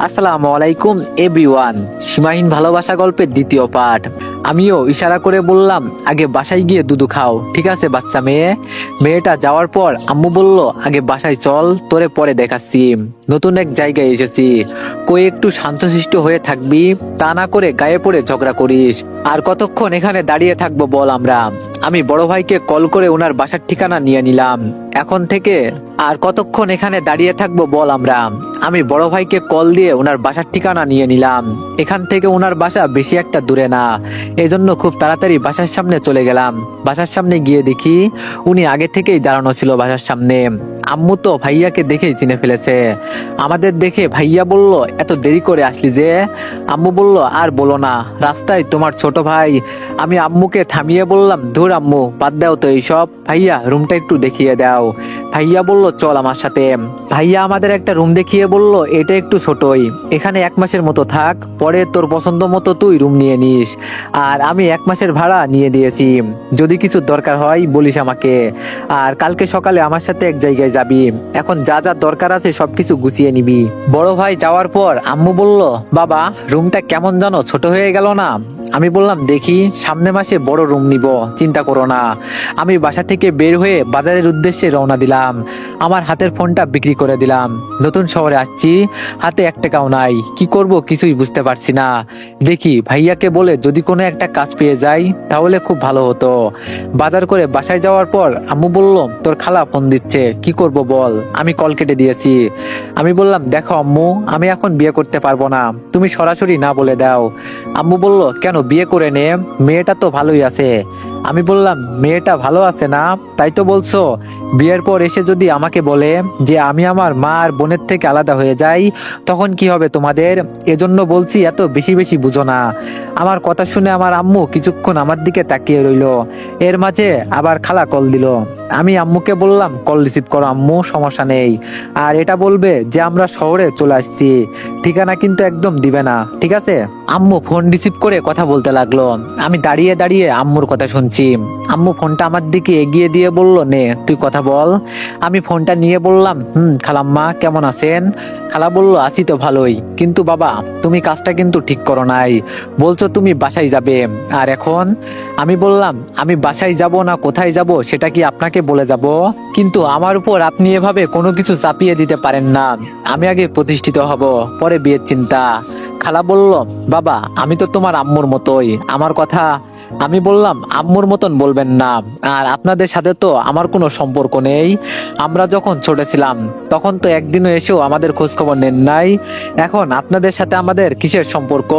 আসসালামু আলাইকুম এভরিওয়ান। সীমাহীন ভালোবাসা গল্পের দ্বিতীয় পার্ট। আমিও ইশারা করে বললাম, আগে বাসায় গিয়ে দুধু খাও, ঠিক আছে বাচ্চা মেয়ে। মেয়েটা যাওয়ার পর আম্মু বলল, আগে বাসায় চল, তোরে পরে দেখাচ্ছি। নতুন এক জায়গায় এসেছি, কই একটু শান্তশিষ্ট হয়ে থাকবি, তা না করে গায়ে পড়ে ঝগড়া করিস। আর কতক্ষণ এখানে দাঁড়িয়ে থাকবো বল আমরা। আমি বড় ভাইকে কল করে ওনার বাসার ঠিকানা নিয়ে নিলাম। এখন থেকে আর কতক্ষণ এখানে দাঁড়িয়ে থাকবো বল আমরা। আমি বড় ভাইকে কল দিয়ে ওনার বাসার ঠিকানা নিয়ে নিলাম। এখান থেকে ওনার বাসা বেশি একটা দূরে না, এজন্য খুব তাড়াতাড়ি বাসার সামনে চলে গেলাম। বাসার সামনে গিয়ে দেখি উনি আগে থেকেই দাঁড়ানো ছিল বাসার সামনে। আম্মু তো ভাইয়াকে দেখেই চিনে ফেলেছে। আমাদের দেখে ভাইয়া বলল, এত দেরি করে আসলি যে? আম্মু বলল, আর বলো না, রাস্তায় তোমার ছোট ভাই। আমি আম্মুকে থামিয়ে বললাম, ধুর আম্মু, বাদ দাও তো এইসব, ভাইয়া রুমটা একটু দেখিয়ে দাও। ভাইয়া বলল, চল আমার সাথে। ভাইয়া আমাদের একটা রুম দেখিয়ে বলল, এটা একটু ছোটই, এখানে 1 মাসের মতো থাক, পরে তোর পছন্দ মতো তুই রুম নিয়ে নিস। আর আমি 1 মাসের ভাড়া নিয়ে দিয়েছি, যদি কিছু দরকার হয় বলিস আমাকে। আর কালকে সকালে আমার সাথে এক জায়গায় যাবি, এখন যা যা দরকার আছে সবকিছু গুছিয়ে নিবি। বড় ভাই যাওয়ার পর আম্মু বলল, বাবা রুমটা কেমন জানো ছোট হয়ে গেল না? আমি বললাম, দেখি, সামনে মাসে বড় রুম নিব, চিন্তা করো না। আমি বাসা থেকে বের হয়ে বাজারের উদ্দেশ্যে রওনা দিলাম। আমার হাতের ফোনটা বিক্রি করে দিলাম। নতুন শহরে আসছি, হাতে 1 টাকাও নাই, কি করব কিছুই বুঝতে পারছি না। দেখি ভাইয়াকে বলে যদি কোনো একটা কাজ পেয়ে যাই তাহলে খুব ভালো হতো। বাজার করে বাসায় যাওয়ার পর আম্মু বলল, তোর খালা ফোন দিচ্ছে, কি করব বল। আমি কল কেটে দিয়েছি। আমি বললাম, দেখো আম্মু, আমি এখন বিয়ে করতে পারবো না, তুমি সরাসরি না বলে দাও। আম্মু বলল, কেন, বিয়ে করে নে, মেয়েটা তো ভালোই আছে। আমি বললাম, মেয়েটা ভালো আছে না, তাই তো বলছো? বিয়ের পর এসে যদি আমাকে বলে যে আমি আমার মা আর বোনের থেকে আলাদা হয়ে যাই, তখন কি হবে তোমাদের? এজন্য বলছি, এত বেশি বেশি বুঝো না। আমার কথা শুনে আমার আম্মু কিছুক্ষণ আমার দিকে তাকিয়ে রইলো। এর মাঝে আবার খালা কল দিল। আমি আম্মুকে বললাম, কল রিসিভ করো আম্মু, সমস্যা নেই। আর এটা বলবে যে আমরা শহরে চলে আসছি, ঠিকানা কিন্তু একদম দিবে না, ঠিক আছে? আম্মু ফোন রিসিভ করে কথা বলতে লাগলো। আমি দাঁড়িয়ে দাঁড়িয়ে আম্মুর কথা শুনছি। আম্মু ফোনটা আমার দিকে এগিয়ে দিয়ে বলল, নে তুই কথা বল। আমি ফোনটা নিয়ে বললাম, খালাম্মা কেমন আছেন? খালা বলল, আছি তো ভালোই, কিন্তু বাবা তুমি কাজটা কিন্তু ঠিক করো নাই, বলছো তুমি বাসায় যাবে, আর এখন? আমি বললাম, আমি বাসায় যাব না কোথায় যাব সেটা কি আপনাকে বলে যাব? কিন্তু আমার উপর আপনি এভাবে কোনো কিছু চাপিয়ে দিতে পারেন না। আমি আগে প্রতিষ্ঠিত হব, পরে বিয়ের চিন্তা। খালা বলল, বাবা আমি তো তোমার আম্মুর মতোই, আমার কথা। আমি বললাম, আম্মুর মতন বলবেন না, আর আপনাদের সাথে তো আমার কোনো সম্পর্ক নেই। আমরা যখন ছোট ছিলাম তখন তো একদিনও এসেও আমাদের খোঁজ খবর নেন নাই। এখন আপনাদের সাথে আমাদের কিসের সম্পর্ক?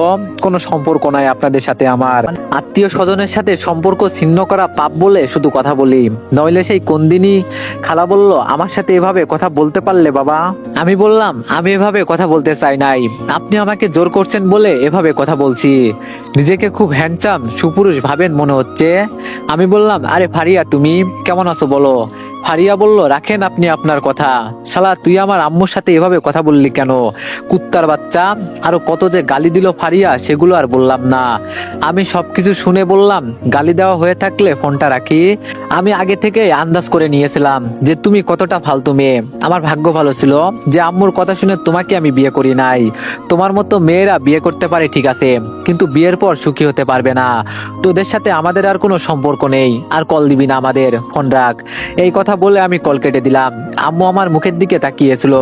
কোনো সম্পর্ক নাই আপনাদের সাথে আমার। আত্মীয় স্বজনের সাথে সম্পর্ক ছিন্ন করা পাপ বলে শুধু কথা বলি, নইলে সেই কোন দিনই। খালা বলল, আমার সাথে এভাবে কথা বলতে পারলে বাবা? আমি বললাম, আমি এভাবে কথা বলতে চাই নাই, আপনি আমাকে জোর করছেন বলে এভাবে কথা বলছি। নিজেকে খুব হ্যান্ডসাম সুপুরুষ ভাবেন মনে হচ্ছে। আমি বললাম, আরে ফারিয়া তুমি কেমন আছো বলো। ফারিয়া বলল, রাখেন আপনি আপনার কথা, শালা তুই আমার আম্মুর সাথে এভাবে কথা বললি কেন, কুত্তার বাচ্চা। আরো কত যে গালি দিল ফারিয়া, সেগুলো আর বললাম না। আমি সবকিছু শুনে বললাম, গালি দেওয়া হয়ে থাকলে ফোনটা রাখি। আমি আগে থেকে আন্দাজ করে নিয়েছিলাম যে তুমি কতটা ফালতু মেয়ে। আমার ভাগ্য ভালো ছিল যে আম্মুর কথা শুনে তোমাকে আমি বিয়ে করি নাই। তোমার মতো মেয়েরা বিয়ে করতে পারে ঠিক আছে, কিন্তু বিয়ের পর সুখী হতে পারবে না। তোদের সাথে আমাদের আর কোনো সম্পর্ক নেই, আর কল দিবি না আমাদের, ফোন রাখ। এই কথা বলে আমি কল কেটে দিলাম। আম্মু আমার মুখের দিকে তাকিয়েছিল।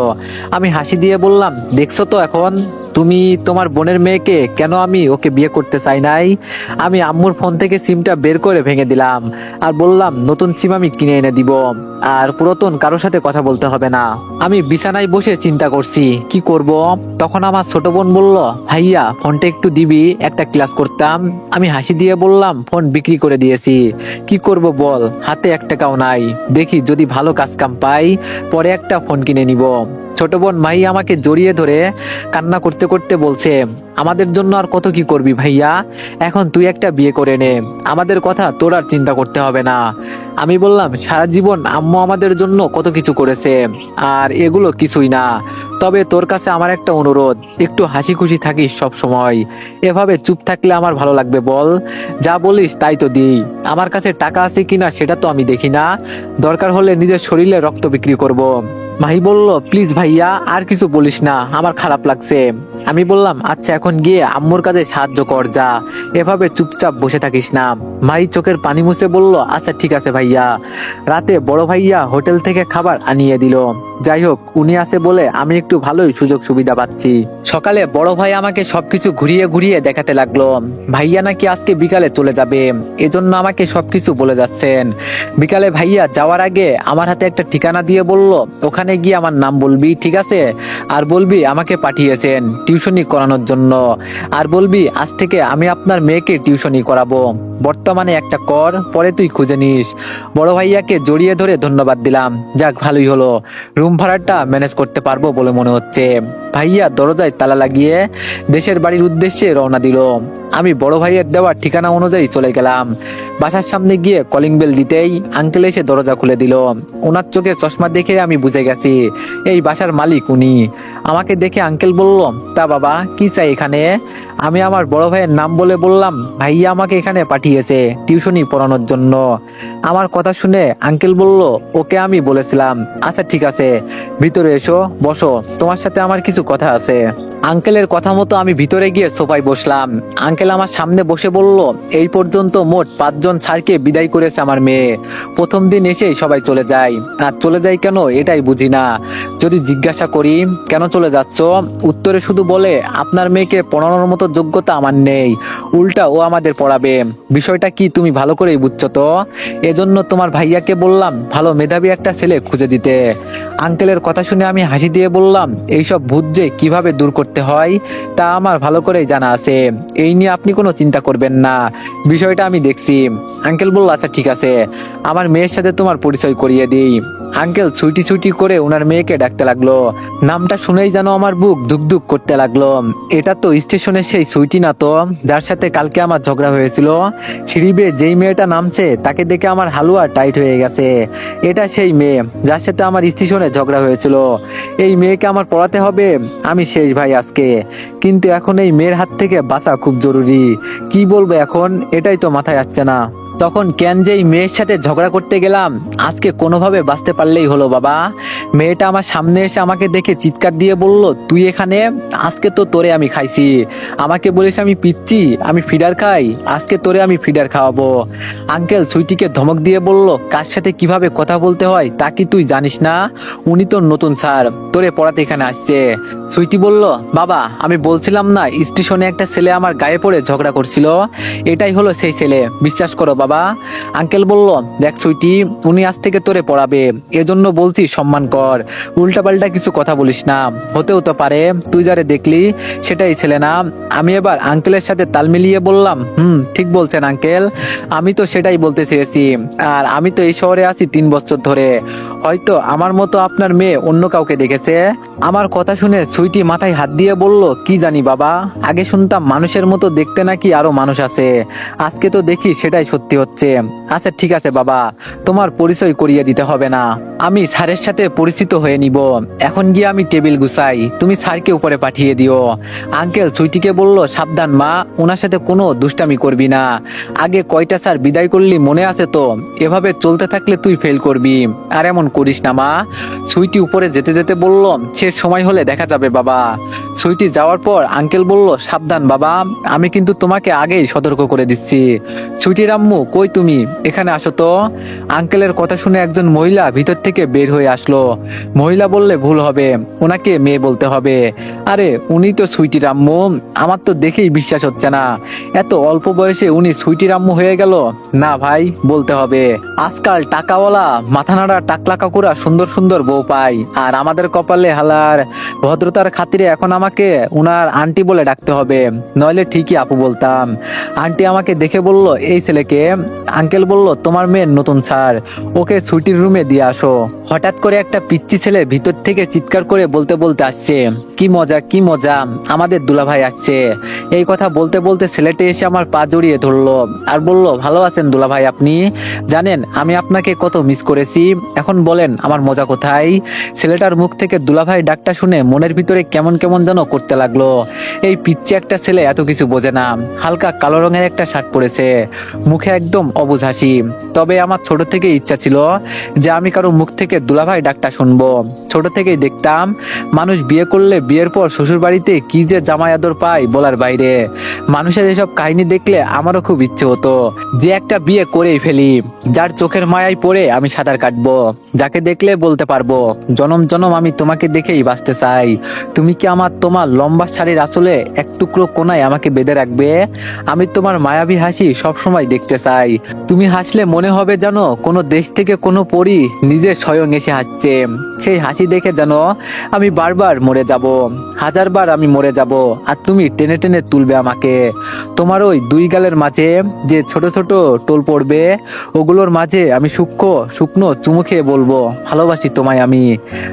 আমি হাসি দিয়ে বললাম, দেখছো তো এখন তুমি তোমার বোনের মেয়েকে, কেন আমি ওকে বিয়ে করতে চাই নাই। আমি আম্মুর ফোন থেকে সিমটা বের করে ভেঙে দিলাম আর বললাম, নতুন সিম আমি কিনে এনে দিব, আর পুরাতন কারোর সাথে কথা বলতে হবে না। আমি বিছানায় বসে চিন্তা করছি কি করব। তখন আমার ছোট বোন বলল, ভাইয়া ফোনটা একটু দিবি, একটা ক্লাস করতাম। আমি হাসি দিয়ে বললাম, ফোন বিক্রি করে দিয়েছি, কি করব বল, হাতে 1 টাকাও নাই, দেখি যদি ভালো কাজ কাম পাই পরে একটা ফোন কিনে নিব। ছোট বোন মাহি আমাকে জড়িয়ে ধরে কান্না করতে করতে বলছে, আমাদের জন্য আর কত কি করবি ভাইয়া, এখন তুই একটা বিয়ে করে নে, আমাদের কথা তোর আর চিন্তা করতে হবে না। আমি বললাম, সারা জীবন আম্মু আমাদের জন্য কত কিছু করেছে, আর এগুলো কিছুই না। তবে তোর কাছে আমার একটা অনুরোধ, একটু হাসি খুশি থাকিস সব সময়। এভাবে চুপ থাকলে আমার ভালো লাগবে বল? যা বলিস তাই তো দিই। আমার কাছে টাকা আছে কিনা সেটা তো আমি দেখি না, দরকার হলে নিজের শরীরে রক্ত বিক্রি করব, মাহি বলল, প্লিজ ভাইয়া আর কিছু বলিস না, আমার খারাপ লাগছে। আমি বললাম, আচ্ছা এখন গিয়ে আম্মুর কাছে সাহায্য কর যা, এভাবে চুপচাপ বসে থাকিস না। মাহি চোখের পানি মুছে বলল, আচ্ছা ঠিক আছে ভাইয়া। রাতে বড় ভাইয়া হোটেল থেকে খাবার আনিয়ে দিল। যাই হোক, উনি আছে বলে আমি একটু ভালোই সুযোগ সুবিধা পাচ্ছি। সকালে বড় ভাই আমাকে সবকিছু ঘুরিয়ে ঘুরিয়ে দেখাতে লাগলো। ভাইয়া নাকি আজকে বিকালে চলে যাবে, এজন্য আমাকে সবকিছু বলে যাচ্ছেন। বিকালে ভাইয়া যাওয়ার আগে আমার হাতে একটা ঠিকানা দিয়ে বলল, ওখানে গিয়ে আমার নাম বলবি, ঠিক আছে? আর বলবি আমাকে পাঠিয়েছেন টিউশনি করানোর জন্য। আর বলবি আজ থেকে আমি আপনার মেয়েকে টিউশনি করাবো, বর্তমানে একটা কর, পরে তুই খুঁজে নিস। বড় ভাইয়াকে জড়িয়ে ধরে ধন্যবাদ দিলাম। যাক, ভালোই হলো, রুম ভাড়াটা ম্যানেজ করতে পারবো বলে মনে হচ্ছে। ভাইয়া দরজায় তালা লাগিয়ে দেশের বাড়ির উদ্দেশ্যে রওনা দিল। আমি বড় ভাইয়ের দেওয়া ঠিকানা অনুযায়ী চলে গেলাম। বাসার সামনে গিয়ে কলিং বেল দিতেই আঙ্কেল এসে দরজা খুলে দিল। ওনার চোখে চশমা দেখে আমি বুঝে গেছি এই বাসার মালিক উনি। আমাকে দেখে আঙ্কেল বলল, তা বাবা কি চাই এখানে? আমি আমার বড় ভাইয়ের নাম বলে বললাম, ভাইয়া আমাকে এখানে পাঠিয়েছে টিউশনি পড়ানোর জন্য। আমার কথা শুনে আঙ্কেল বলল, ওকে আমি বলেছিলাম। আচ্ছা ঠিক আছে, ভিতরে এসো, বসো, তোমার সাথে আমার কিছু কথা আছে। আঙ্কেলের কথা মতো আমি ভিতরে গিয়ে সোফায় বসলাম। আঙ্কেল আমার সামনে বসে বলল, এই পর্যন্ত মোট 5 জন স্যারকে বিদায় করেছে আমার মেয়ে। প্রথম দিন এসেই সবাই চলে যায়, আর চলে যায় কেন এটাই বুঝি না। যদি জিজ্ঞাসা করি কেন চলে যাচ্ছ, উত্তরে শুধু বলে, আপনার মেয়েকে পড়ানোর মতো যোগ্যতা আমার নেই, উল্টা ও আমাদের পড়াবে। বিষয়টা কি তুমি ভালো করেই বুঝছো তো? এজন্য তোমার ভাইয়াকে বললাম ভালো মেধাবী একটা ছেলে খুঁজে দিতে। আঙ্কেলের কথা শুনে আমি হাসি দিয়ে বললাম, এইসব ভূত যে কিভাবে দূর করতে হয় তা আমার ভালো করেই জানা আছে, এই নিয়ে আপনি কোনো চিন্তা করবেন না, বিষয়টা আমি দেখছি। আঙ্কেল বলল, আচ্ছা ঠিক আছে, আমার মেয়ের সাথে তোমার পরিচয় করিয়ে দিই। আঙ্কেল ছুটি ছুটি করে ওনার মেয়েকে ডাকতে লাগলো। নামটা শুনেই যেন আমার বুক ধুকধুক করতে লাগলো। এটা তো স্টেশনের সেই সুইটি না তো, যার সাথে কালকে আমার ঝগড়া হয়েছিল? সিঁড়ি বেয়ে যেই মেয়েটা নামছে তাকে দেখে আমার হালুয়া টাইট হয়ে গেছে। এটা সেই মেয়ে যার সাথে আমার স্টেশনে ঝগড়া হয়েছিল। এই মেয়েকে আমার পড়াতে হবে। আমি শেষ ভাই আজকে। কিন্তু এখন এই মেয়ের হাত থেকে বাঁচা খুব জরুরি। কি বলবো এখন, এটাই তো মাথায় আসছে না। তখন কেন যে এই মেয়ের সাথে ঝগড়া করতে গেলাম, আজকে কোনোভাবে বাঁচতে পারলেই হলো বাবা। মেয়েটা আমার সামনে এসে আমাকে দেখে চিৎকার দিয়ে বলল, তুই এখানে? আজকে তো তোরে আমি খাইছি। আমাকে বলিস আমি পিচ্ছি, আমি ফিডার খাই? আজকে তোরে আমি ফিডার খাওয়াবো। আঙ্কেল সুইটিকে ধমক দিয়ে বলল, কার সাথে কিভাবে কথা বলতে হয় তা কি তুই জানিস না? উনি তোর নতুন স্যার, তোরে পড়াতে এখানে আসছে। সুইটি বলল, বাবা আমি বলছিলাম না স্টেশনে একটা ছেলে আমার গায়ে পড়ে ঝগড়া করছিল, এটাই হলো সেই ছেলে, বিশ্বাস করো বাবা। আঙ্কেল বলল, দেখ সুইটি, উনি আজ থেকে তোরে পড়াবে, এজন্য বলছি সম্মান কর, উল্টাপাল্টা কিছু কথা বলিস না। হতেও তো পারে তুই যারে দেখলি সেটাই ছেলে না। আমি এবার আঙ্কেলের সাথে তাল মিলিয়ে বললাম, ঠিক বলছেন আঙ্কেল, আমি তো সেটাই বলতে চেয়েছি। আর আমি তো এই শহরে আছি 3 বছর ধরে, হয়তো আমার মতো আপনার মেয়ে অন্য কাউকে দেখেছে। আমার কথা শুনে সুইটি মাথায় হাত দিয়ে বলল, কি জানি বাবা, আগে শুনতাম মানুষের মতো দেখতে নাকি আরো মানুষ আছে, আজকে তো দেখি সেটাই সত্যি হচ্ছে। আচ্ছা ঠিক আছে বাবা, তোমার পরিচয় করিয়ে দিতে হবে না, আমি স্যারের সাথে পরিচিত হয়ে নিব। এখন গিয়ে আমি টেবিল গুছাই, তুমি স্যারকে উপরে পাঠিয়ে দিও। আঙ্কেল সুইটিকে বলল, সাবধান মা, ওনার সাথে কোনো দুষ্টামি করবি না। আগে কয়টা স্যার বিদায় করলি মনে আছে তো? এভাবে চলতে থাকলে তুই ফেল করবি, আর এমন করিস না মা। সুইটি উপরে যেতে যেতে বলল, শেষ সময় হলে দেখা যাবে বাবা। সুইটি যাওয়ার পর আঙ্কেল বলল, সাবধান বাবা, আমি কিন্তু তোমাকে আগেই সতর্ক করে দিচ্ছি। সুইটির আম্মু, কই তুমি, এখানে আসো তো। আঙ্কেলের কথা শুনে একজন মহিলা ভিতর থেকে বের হয়ে আসলো। মহিলা বললে ভুল হবে, ওনাকে মেয়ে বলতে হবে। আরে উনি তো সুইটির আম্মু, আমার তো দেখেই বিশ্বাস হচ্ছে না, এত অল্প বয়সে উনি সুইটির আম্মু হয়ে গেল। না ভাই, বলতে হবে। আজকাল টাকাওয়ালা মাথানাড়া টাকলা কাকুরা সুন্দর সুন্দর বউ পায়, আর আমাদের কপালে হালার ভদ্রতার খাতিরে এখন আমাকে উনার আন্টি বলে ডাকতে হবে, নইলে ঠিকই আপু বলতাম। আন্টি আমাকে দেখে বলল, এই ছেলেকে? আঙ্কেল বলল, তোমার মেয়ের নতুন স্যার, ওকে সুইটির রুমে দিয়ে আসো। হঠাৎ করে একটা পিচ্চি ছেলে ভিতর থেকে চিৎকার করে বলতে বলতে আসছে, কি মজা কি মজা, আমাদের দুলাভাই আসছে। এই কথা বলতে বলতে ছেলেটা এসে আমার পা জড়িয়ে ধরলো আর বলল, ভালো আছেন দুলাভাই আপনি? জানেন আমি আপনাকে কত মিস করেছি, এখন বলেন আমার মজা কোথায়? ছেলেটার মুখ থেকে দুলাভাই ডাকটা শুনে মনের ভিতরে কেমন কেমন যেন যেন করতে লাগলো। এই পিচ্চি একটা ছেলে এত কিছু বোঝে না, হালকা কালো রঙের একটা শার্ট পরেছে, মুখে একদম অবুঝ হাসি। তবে আমার ছোট থেকে ইচ্ছা ছিল যে আমি কারো মুখ থেকে দুলাভাই ডাকটা শুনবো। ছোট থেকেই দেখতাম মানুষ বিয়ে করলে বিয়ের পর শ্বশুর বাড়িতে কি যে জামাই আদর পায় বলার বাইরে। মানুষের এসব কাহিনী দেখলে আমারও খুব ইচ্ছে হতো যে একটা বিয়ে করেই ফেলি, যার চোখের মায়ায় পড়ে আমি সাঁতার কাটবো, যাকে দেখলে বলতে পারবো জনম জনম আমি তোমাকে দেখেই বাঁচতে চাই। তুমি কি তোমার লম্বা শাড়ির আসলে এক টুকরো কোনায় আমাকে বেঁধে রাখবে? আমি তোমার মায়াবী হাসি সবসময় দেখতে চাই। তুমি হাসলে মনে হবে যেন কোনো দেশ থেকে কোনো পরী নিজে স্বয়ং এসে হাসছে। সেই হাসি দেখে যেন আমি বারবার মরে যাব, হাজারবার আমি মরে যাব, আর তুমি টেনে টেনে তুলবে আমাকে। তোমার ওই দুই গালের মাঝে যে ছোট ছোট টোল পড়বে, ওগুলোর মাঝে আমি সূক্ষ্ম শুকনো চুমু খেয়ে বলবো ভালোবাসি তোমায় আমি।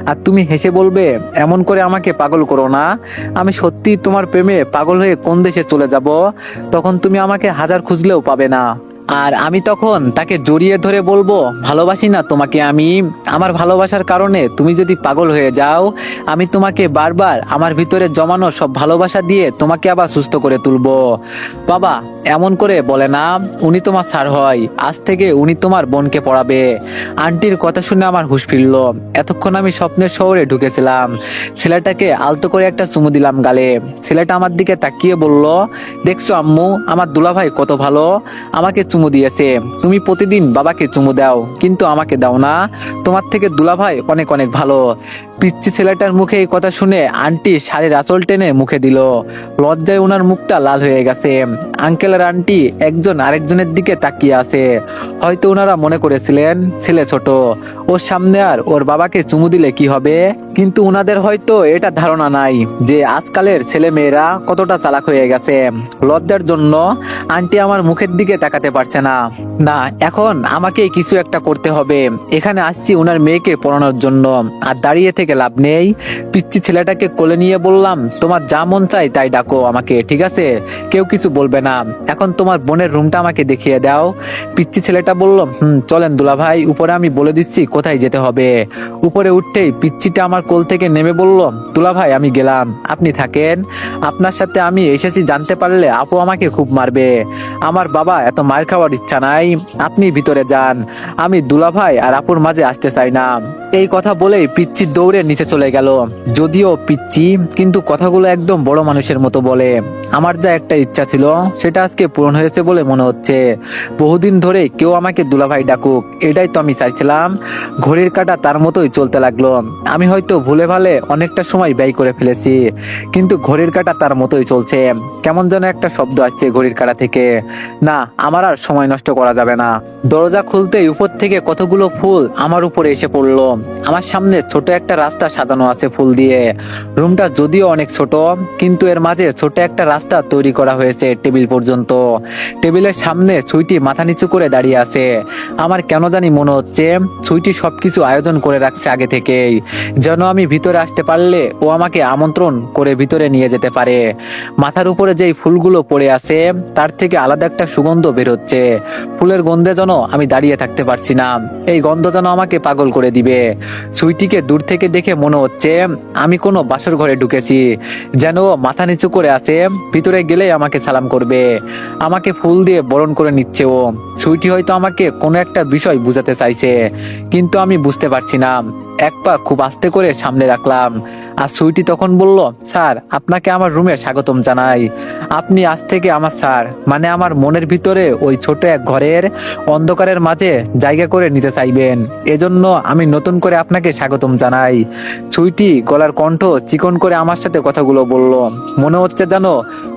আর তুমি হেসে বলবে এমন করে আমাকে পাগল করো না, আমি সত্যি তোমার প্রেমে পাগল হয়ে কোন দেশে চলে যাব, তখন তুমি আমাকে হাজার খুঁজলেও পাবে না। আর আমি তখন তাকে জড়িয়ে ধরে বলবো ভালোবাসি না তোমাকে আমি, আমার ভালোবাসার কারণে তুমি যদি পাগল হয়ে যাও, আমি তোমাকে বারবার আমার ভিতরে জমানো সব ভালোবাসা দিয়ে তোমাকে আবার সুস্থ করে তুলবো। বাবা এমন করে বলে না, উনি তোমার স্যার হয়, আজ থেকে উনি তোমার বোনকে পড়াবে। আন্টির কথা শুনে আমার হুঁশ ফিরল। এতক্ষণ আমি স্বপ্নের শহরে ঢুকেছিলাম। ছেলেটাকে আলতো করে একটা চুমু দিলাম গালে। ছেলেটা আমার দিকে তাকিয়ে বলল, দেখছো আম্মু আমার দুলাভাই কত ভালো, আমাকে চুমু দিয়েছে। তুমি প্রতিদিন বাবাকে চুমু দাও কিন্তু আমাকে দাও না, তোমার থেকে দুলাভাই অনেক অনেক ভালো। পিচ্চি ছেলেটার মুখে এই কথা শুনে আন্টি শাড়ির আঁচল টেনে মুখে দিল। লজ্জায় ওনার মুখটা লাল হয়ে গেছে। আঙ্কেল আর আন্টি একজন আরেকজনের দিকে তাকিয়ে আছে। হয়তো ওনারা মনে করেছিলেন ছেলে ছোট, ওর সামনে আর ওর বাবাকে চুমু দিলে কি হবে, কিন্তু ওনাদের হয়তো এটা ধারণা নাই যে আজকালের ছেলে মেয়েরা কতটা চালাক হয়ে গেছে। লজ্জার জন্য আন্টি আমার মুখের দিকে তাকাতে পারছে না। না এখন আমাকে কিছু একটা করতে হবে। এখানে আসছি ওনার মেয়েকে পড়ানোর জন্য, আর দাঁড়িয়ে থেকে লাভ নেই। পিচ্চি ছেলেটাকে কোলে নিয়ে বললাম তোমার যা মন চাই তাই ডাকো আমাকে, ঠিক আছে? কেউ কিছু বলবে না। এখন তোমার বোনের রুমটা আমাকে দেখিয়ে দাও। পিচ্চি ছেলেটা বলল চলেন দুলাভাই, উপরে আমি বলে দিচ্ছি কোথায় যেতে হবে। উপরে উঠতেই পিচ্চিটা আমার কোল থেকে নেমে বলল দুলাভাই আমি গেলাম, আপনি থাকেন। আপনার সাথে আমি এসেছি জানতে পারলে আপু আমাকে খুব মারবে। আমার বাবা এত মার খাওয়ার ইচ্ছা নাই, আপনি ভিতরে যান। আমি দুলাভাই আর আপুর মাঝে আসতে চাই না। এই কথা বলেই পিচ্চি দৌড়ে নিচে চলে গেল। যদিও পিচ্চি কিন্তু কথাগুলো একদম বড় মানুষের মতো বলে। আমার যা একটা ইচ্ছা ছিল সেটা আজকে পূরণ হয়েছে বলে মনে হচ্ছে। বহুদিন ধরে কেউ আমাকে দুলাভাই ডাকুক, এটাই তো আমি চাইছিলাম। ঘড়ির কাঁটা তার মতোই চলতে লাগলো। আমি হয়তো ভুলে ভালে অনেকটা সময় ব্যয় করে ফেলেছি, কিন্তু ঘড়ির কাঁটা তার মতোই চলছে। কেমন যেন একটা শব্দ আসছে ঘড়ির কাঁটা থেকে। না আমার আর সময় নষ্ট করা যাবে না। দরজা খুলতেই উপর থেকে কতগুলো ফুল আমার উপরে এসে পড়লো। আমার সামনে ছোট একটা রাস্তা সাজানো আছে ফুল দিয়ে। রুমটা যদিও অনেক ছোট, কিন্তু এর মাঝে ছোট একটা রাস্তা তৈরি করা হয়েছে টেবিল পর্যন্ত। টেবিলের সামনে ছুইটি মাথা নিচু করে দাঁড়িয়ে আছে। আমার কেন জানি মনে হচ্ছে ছুইটি সবকিছু আয়োজন করে রাখছে আগে থেকেই, যেন আমি ভিতরে আসতে পারলে ও আমাকে আমন্ত্রণ করে ভিতরে নিয়ে যেতে পারে। মাথার উপরে যেই ফুলগুলো পড়ে আছে তার থেকে আলাদা একটা সুগন্ধ বের হচ্ছে। ফুলের গন্ধে যেন আমি দাঁড়িয়ে থাকতে পারছি না। এই গন্ধ যেন আমাকে পাগল করে দিবে। সুইটিকে দূর থেকে দেখে মনে হচ্ছে আমি কোনো বাসর ঘরে ঢুকেছি, যেন ও মাথা নিচু করে আছে, ভিতরে গেলেই আমাকে সালাম করবে। আমাকে ফুল দিয়ে বরণ করে নিচ্ছে ও। সুইটি হয়তো আমাকে কোনো একটা বিষয় বুঝাতে চাইছে, কিন্তু আমি বুঝতে পারছি না। এক পা খুব আস্তে করে সামনে রাখলাম। আর সুইটি তখন বলল, স্যার আপনাকে আমার রুমে স্বাগতম জানাই। আপনি আজ থেকে আমার স্যার, মানে আমার মনের ভিতরে ওই ছোট এক ঘরের অন্ধকারের মাঝে জায়গা করে নিতে চাইবেন, এজন্য আমি নতুন করে আপনাকে স্বাগতম জানাই। সুইটি গলার কণ্ঠ চিকন করে আমার সাথে কথাগুলো বলল। মনে হচ্ছে জানো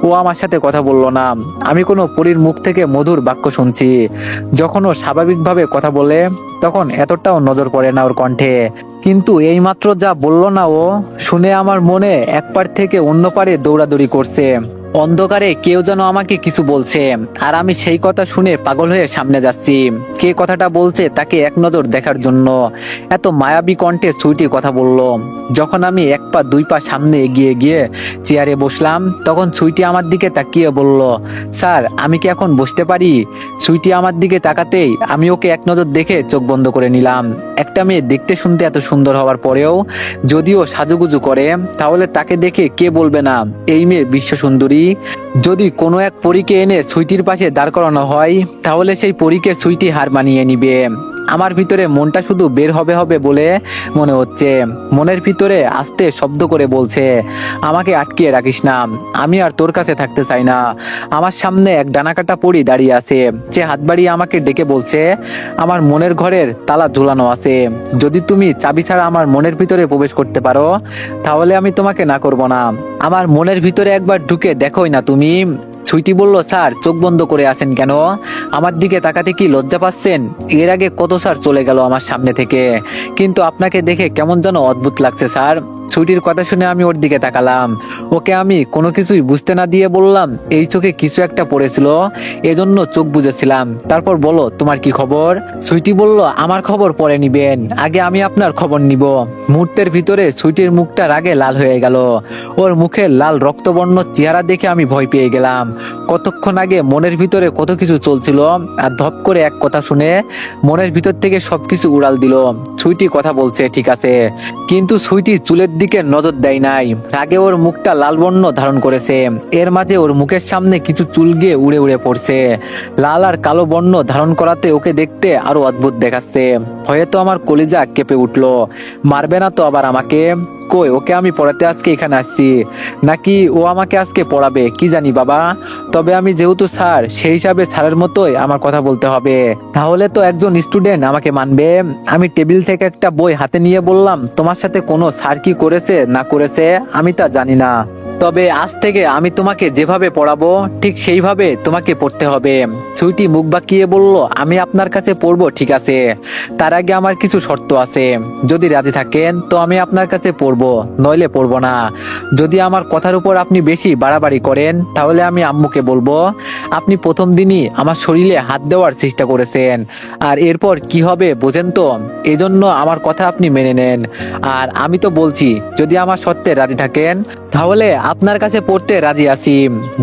ও আমার সাথে কথা বললো না, আমি কোনো পরীর মুখ থেকে মধুর বাক্য শুনছি। যখন ও স্বাভাবিকভাবে কথা বলে তখন এতটাও নজর পড়ে না ওর কণ্ঠে, কিন্তু এইমাত্র যা বললো না ও, শুনে আমার মনে এক পার থেকে অন্য পারে দৌড়াদৌড়ি করছে। অন্ধকারে কেউ যেন আমাকে কিছু বলছে, আর আমি সেই কথা শুনে পাগল হয়ে সামনে যাচ্ছি। কে কথাটা বলছে তাকে এক নজর দেখার জন্য। এত মায়াবী কণ্ঠে সুইটি কথা বলল। যখন আমি এক পা দুই পা সামনে এগিয়ে গিয়ে চেয়ারে বসলাম, তখন সুইটি আমার দিকে তাকিয়ে বলল, স্যার আমি কি এখন বসতে পারি? সুইটি আমার দিকে তাকাতেই আমি ওকে এক নজর দেখে চোখ বন্ধ করে নিলাম। একটা মেয়ে দেখতে শুনতে এত সুন্দর হওয়ার পরেও যদিও সাজুগুজু করে, তাহলে তাকে দেখে কে বলবে না এই মেয়ে বিশ্ব সুন্দরী? যদি কোনো এক পরীকে এনে সুইটির পাশে দাঁড় করানো হয়, তাহলে সেই পরীকে সুইটি হার মানিয়ে নিবে। আমার ভিতরে মনটা শুধু বের হবে হবে বলে মনে হচ্ছে। মনের ভিতরে আস্তে শব্দ করে বলছে, আমাকে আটকিয়ে রাখিস না, আমি আর তোর কাছে থাকতে চাই না। আমার সামনে এক ডানাকাটা পরী দাঁড়িয়ে আছে, সে হাত বাড়িয়ে আমাকে ডেকে বলছে, আমার মনের ঘরের তালা ঝুলানো আছে, যদি তুমি চাবি ছাড়া আমার মনের ভিতরে প্রবেশ করতে পারো, তাহলে আমি তোমাকে না করব না। আমার মনের ভিতরে একবার ঢুকে দেখোই না তুমি? সুইটি বলল, স্যার চোখ বন্ধ করে আছেন কেন? আমার দিকে তাকাতে কি লজ্জা পাচ্ছেন? এর আগে কত স্যার চলে গেল আমার সামনে থেকে, কিন্তু আপনাকে দেখে কেমন যেন অদ্ভুত লাগছে স্যার। সুইটির কথা শুনে আমি ওর দিকে তাকালাম। ওকে আমি কোনো কিছুই বুঝতে না দিয়ে বললাম, এই চোখে কিছু একটা পড়েছিল, এজন্য চোখ বুঝেছিলাম। তারপর বলো তোমার কি খবর? সুইটি বলল, আমার খবর পরে নিবেন, আগে আমি আপনার খবর নিব। মুহূর্তের ভিতরে সুইটির মুখটা রাগে লাল হয়ে গেল। ওর মুখের লাল রক্তবর্ণ চেহারা দেখে আমি ভয় পেয়ে গেলাম। কতক্ষণ আগে মনের ভিতরে কত কিছু চলছিল, আর ধপ করে এক কথা শুনে মনের ভিতর থেকে সবকিছু উড়াল দিল। সুইটি কথা বলছে ঠিক আছে, কিন্তু সুইটি চুলের দিকে নজর দেয় নাই। রাগে ওর মুখটা লাল বর্ণ ধারণ করেছে। এর মাঝে ওর মুখের সামনে কিছু চুল গিয়ে উড়ে উড়ে পড়ছে। লাল আর কালো বর্ণ ধারণ করাতে ওকে দেখতে আরো অদ্ভুত দেখাচ্ছে। ভয়ে তো আমার কলিজা কেঁপে উঠলো। মারবে না তো আবার আমাকে? কই, ওকে আমি পড়াতে আজকে এখানে আসছি, নাকি ও আমাকে আজকে পড়াবে কি জানি বাবা। তবে আমি যেহেতু স্যার, সেই হিসাবে স্যারের মতোই আমার কথা বলতে হবে। তাহলে তো একজন স্টুডেন্ট আমাকে মানবে। আমি টেবিল থেকে একটা বই হাতে নিয়ে বললাম, তোমার সাথে কোনো স্যার কি করেছে না করেছে আমি তা জানি না, তবে আজ থেকে আমি তোমাকে যেভাবে পড়াবো ঠিক সেইভাবে তোমাকে পড়তে হবে। সুইটি মুখ বাঁকিয়ে বলল, আমি আপনার কাছে পড়বো ঠিক আছে, তার আগে আমার কিছু শর্ত আছে। যদি রাজি থাকেন তো আমি আপনার কাছে পড়বো, নইলে পড়বো না। যদি আমার কথার উপর আপনি বেশি বাড়াবাড়ি করেন, তাহলে আমি আম্মুকে বলবো আপনি প্রথম দিনই আমার শরীরে হাত দেওয়ার চেষ্টা করেছেন। আর এরপর কি হবে বোঝেন তো? এজন্য আমার কথা আপনি মেনে নেন। আর আমি তো বলছি, যদি আমার শর্তে রাজি থাকেন তাহলে আপনার কাছে পড়তে রাজি আছি।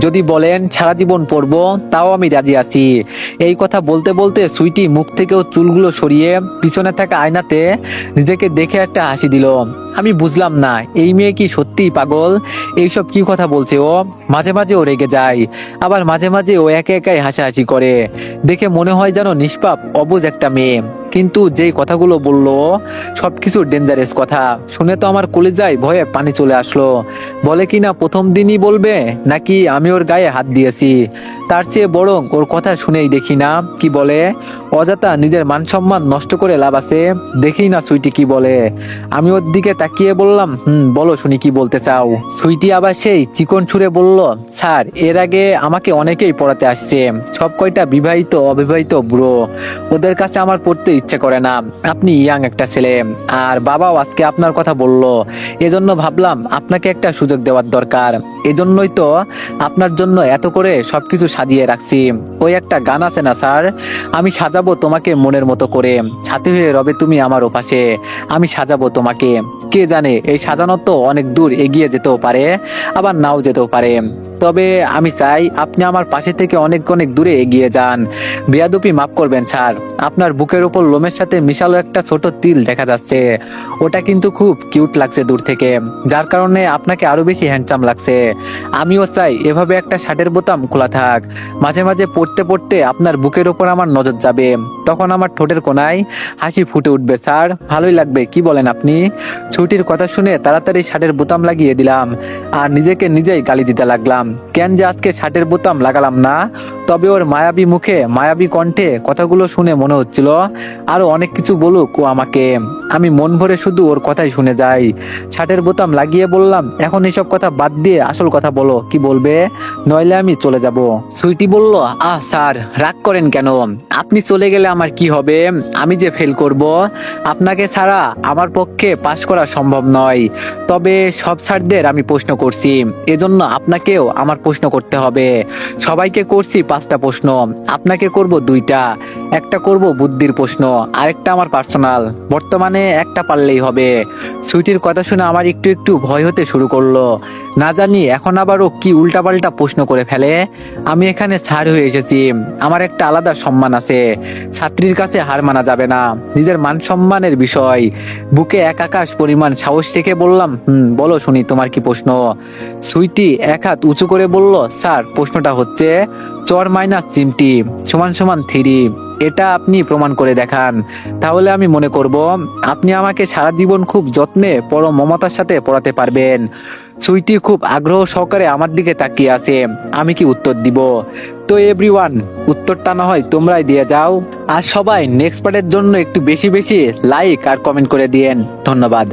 যদি বলেন সারা জীবন পড়বো, তাও আমি রাজি আছি। এই কথা বলতে বলতে সুইটি মুখ থেকেও চুলগুলো সরিয়ে পিছনে থাকা আয়নাতে নিজেকে দেখে একটা হাসি দিল। আমি বুঝলাম না এই মেয়ে কি সত্যিই পাগল? এইসব কি কথা বলছে ও? মাঝে মাঝে ও রেগে যায়, আবার মাঝে মাঝে ও একা একাই হাসাহাসি করে। দেখে মনে হয় যেন নিষ্পাপ অবুঝ একটা মেয়ে, কিন্তু যেই কথাগুলো বললো সবকিছু ডেঞ্জারাস কথা। শুনে তো আমার কলিজায় ভয়ে পানি চলে আসলো। বলে কি না প্রথম দিনই বলবে, নাকি আমি ওর গায়ে হাত দিয়েছি? তার চেয়ে বরং ওর কথা শুনেই দেখি না কি বলে। অযথা নিজের মান সম্মান নষ্ট করে লাভ আছে, দেখি না সুইটি কি বলে। আমি ওর দিকে তাকিয়ে বললাম, বলো শুনি কি বলতে চাও। সুইটি আবার সেই চিকন ছুঁড়ে বলল, স্যার এর আগে আমাকে অনেকেই পড়াতে আসছে, সব কয়টা বিবাহিত অবিবাহিত বুড়ো, ওদের কাছে আমার পড়তে ইচ্ছে করে না। আপনি ইয়াং একটা ছেলে, আর বাবাও আজকে আপনার কথা বলল, এজন্য ভাবলাম আপনাকে একটা সুযোগ দেওয়ার দরকার। এজন্যই তো আপনার জন্য এত করে সবকিছু সাজিয়ে রাখছি। ওই একটা গান আছে না স্যার, আমি সাজাবো তোমাকে মনের মতো করে, সাথী হয়ে রবে তুমি আমার ওপাশে, আমি সাজাবো তোমাকে। কে জানে এই সাজানো তো অনেক দূর এগিয়ে যেতেও পারে, আবার নাও যেতেও পারে। তবে আমি চাই আপনি আমার পাশে থেকে অনেক অনেক দূরে এগিয়ে যান। বেয়াদবি মাফ করবেন স্যার, আপনার বুকের উপর লোমের সাথে মিশালো একটা ছোট তিল দেখা যাচ্ছে, ওটা কিন্তু খুব কিউট লাগছে দূর থেকে, যার কারণে আপনাকে আরো বেশি হ্যান্ডসাম লাগছে। আমিও চাই এভাবে একটা শার্টের বোতাম খোলা থাক, মাঝে মাঝে পড়তে পড়তে আপনার বুকের উপর আমার নজর যাবে, তখন আমার ঠোঁটের কোনায় হাসি ফুটে উঠবে স্যার, ভালোই লাগবে কি বলেন আপনি? ছুটির কথা শুনে তাড়াতাড়ি শার্টের বোতাম লাগিয়ে দিলাম, আর নিজেকে নিজেই গালি দিতে লাগলাম, কেন যে আজকে শার্টের বোতাম লাগালাম না। তবে ওর মায়াবী মুখে মায়াবী কণ্ঠে কথাগুলো শুনে মনে হচ্ছিল আরো অনেক কিছু বলুক ও আমাকে। আমি মন ভরে শুধু ওর কথাই শুনে যাই। শার্টের বোতাম লাগিয়ে বললাম, এখন এসব কথা বাদ দিয়ে আসল কথা বলো, কি বলবে, নইলে আমি চলে যাব। সুইটি বলল, স্যার রাগ করেন কেন? আপনি চলে গেলে আমার কি হবে? আমি যে ফেল করব, আপনাকে ছাড়া আমার পক্ষে পাশ করা সম্ভব নয়। তবে সব স্যারদের আমি প্রশ্ন করছি, এজন্য আপনাকেও আমার প্রশ্ন করতে হবে। সবাইকে করছি 5টা প্রশ্ন, আপনাকে করব 2টা। একটা করব বুদ্ধির প্রশ্ন, আরেকটা আমার পার্সোনাল। বর্তমানে একটা পারলেই হবে। সুইটির কথা শুনে আমার একটু একটু ভয় হতে শুরু করলো। না জানি এখন আবারও কি উল্টাপাল্টা প্রশ্ন করে ফেলে। আমি এখানে ছাড় হয়ে এসেছি, আমার একটা আলাদা সম্মান আছে। ছাত্রীর কাছে হার মানা যাবে না, নিজের মান সম্মানের বিষয়। বুকে এক আকাশ পরিমাণ সাহস রেখে বললাম, বলো শুনি তোমার কি প্রশ্ন। সুইটি এক হাত উঁচু করে বলল, স্যার প্রশ্নটা হচ্ছে চর মাইনাস চিমটি সমান সমান 3। এটা আপনি প্রমাণ করে দেখান, তাহলে আমি মনে করব আপনি আমাকে সারা জীবন খুব যত্নে পরম মমতার সাথে পড়াতে পারবেন। সুইটি খুব আগ্রহ সহকারে আমার দিকে তাকিয়ে আছে, আমি কি উত্তর দিব। তো এভরিওয়ান, উত্তরটা না হয় তোমরাই দিয়ে যাও। আর সবাই নেক্সট পার্টের জন্য একটু বেশি বেশি লাইক আর কমেন্ট করে দিয়েন। ধন্যবাদ।